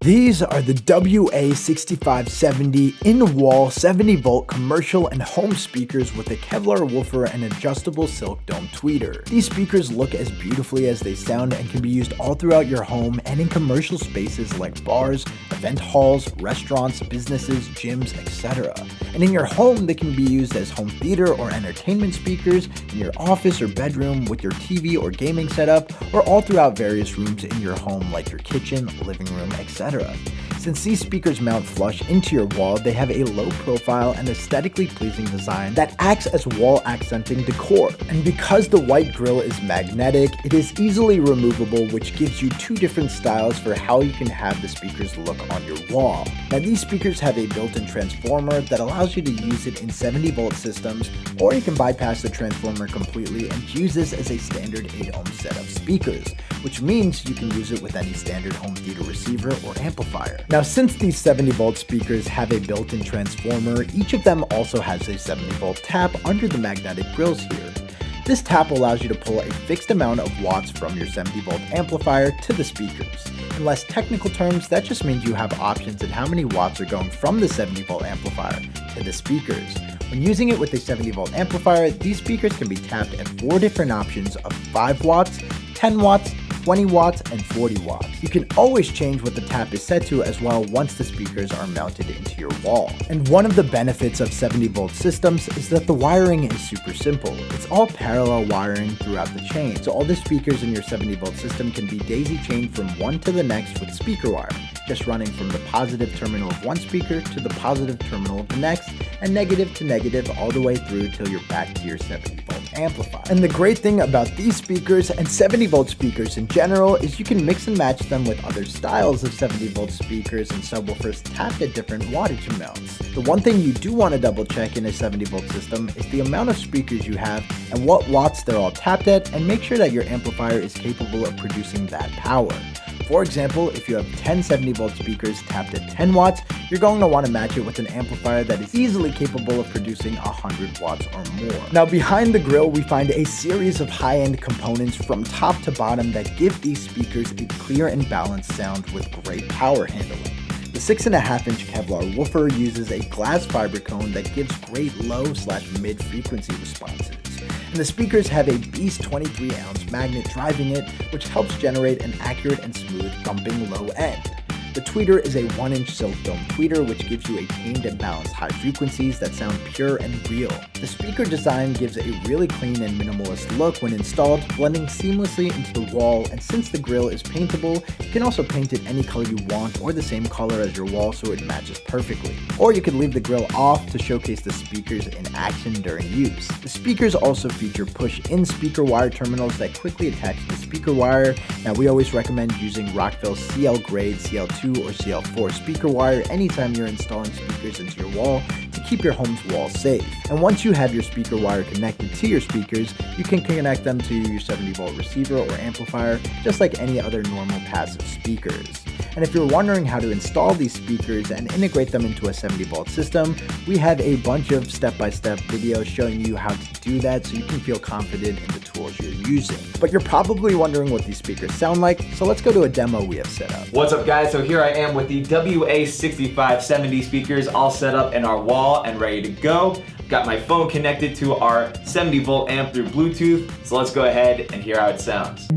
These are the WA6570 in-wall 70-volt commercial and home speakers with a Kevlar woofer and adjustable silk dome tweeter. These speakers look as beautifully as they sound and can be used all throughout your home and in commercial spaces like bars, event halls, restaurants, businesses, gyms, etc. And in your home, they can be used as home theater or entertainment speakers, in your office or bedroom with your TV or gaming setup, or all throughout various rooms in your home like your kitchen, living room, etc. Since these speakers mount flush into your wall, they have a low profile and aesthetically pleasing design that acts as wall accenting decor. And because the white grille is magnetic, it is easily removable, which gives you two different styles for how you can have the speakers look on your wall. Now these speakers have a built-in transformer that allows you to use it in 70-volt systems, or you can bypass the transformer completely and use this as a standard 8-ohm set of speakers, which means you can use it with any standard home theater receiver or amplifier. Now, since these 70-volt speakers have a built-in transformer, each of them also has a 70-volt tap under the magnetic grills here. This tap allows you to pull a fixed amount of watts from your 70-volt amplifier to the speakers. In less technical terms, that just means you have options in how many watts are going from the 70-volt amplifier to the speakers. When using it with a 70-volt amplifier, these speakers can be tapped at 4 different options of 5 watts, 10 watts, 20 watts, and 40 watts. You can always change what the tap is set to as well once the speakers are mounted into your wall. And one of the benefits of 70-volt systems is that the wiring is super simple. It's all parallel wiring throughout the chain, so all the speakers in your 70-volt system can be daisy chained from one to the next with speaker wire, just running from the positive terminal of one speaker to the positive terminal of the next, and negative to negative all the way through till you're back to your 70-volt amplifier. And the great thing about these speakers and 70-volt speakers in general is you can mix and match them with other styles of 70-volt speakers and subwoofers tapped at different wattage amounts. The one thing you do want to double check in a 70-volt system is the amount of speakers you have and what watts they're all tapped at, and make sure that your amplifier is capable of producing that power. For example, if you have 10 70-volt speakers tapped at 10 watts, you're going to want to match it with an amplifier that is easily capable of producing 100 watts or more. Now behind the grille, we find a series of high-end components from top to bottom that give these speakers a clear and balanced sound with great power handling. The 6.5-inch Kevlar woofer uses a glass fiber cone that gives great low/mid frequency responses. And the speakers have a Beast 23-ounce magnet driving it, which helps generate an accurate and smooth thumping low end. The tweeter is a 1-inch silk dome tweeter, which gives you a tamed and balanced high frequencies that sound pure and real. The speaker design gives a really clean and minimalist look when installed, blending seamlessly into the wall, and since the grille is paintable, you can also paint it any color you want or the same color as your wall so it matches perfectly. Or you could leave the grille off to showcase the speakers in action during use. The speakers also feature push-in speaker wire terminals that quickly attach to the speaker wire. Now we always recommend using Rockville CL grade, CL2 or CL4 speaker wire anytime you're installing speakers into your wall to keep your home's wall safe. And once you have your speaker wire connected to your speakers, you can connect them to your 70-volt receiver or amplifier just like any other normal passive speakers. And if you're wondering how to install these speakers and integrate them into a 70-volt system, we have a bunch of step-by-step videos showing you how to do that so you can feel confident in the tools you're using. But you're probably wondering what these speakers sound like, so let's go to a demo we have set up. What's up guys, so here I am with the WA6570 speakers all set up in our wall and ready to go. Got my phone connected to our 70-volt amp through Bluetooth, so let's go ahead and hear how it sounds.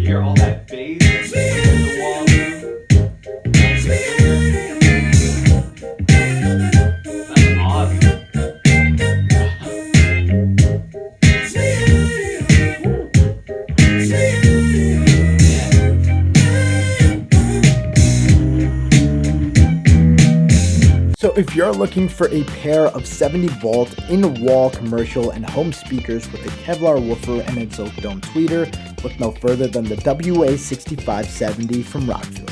Hear all that bass in the wall. That's awesome. So if you're looking for a pair of 70-volt in-wall commercial and home speakers with a Kevlar woofer and a silk dome tweeter, look no further than the WA6570 from Rockville.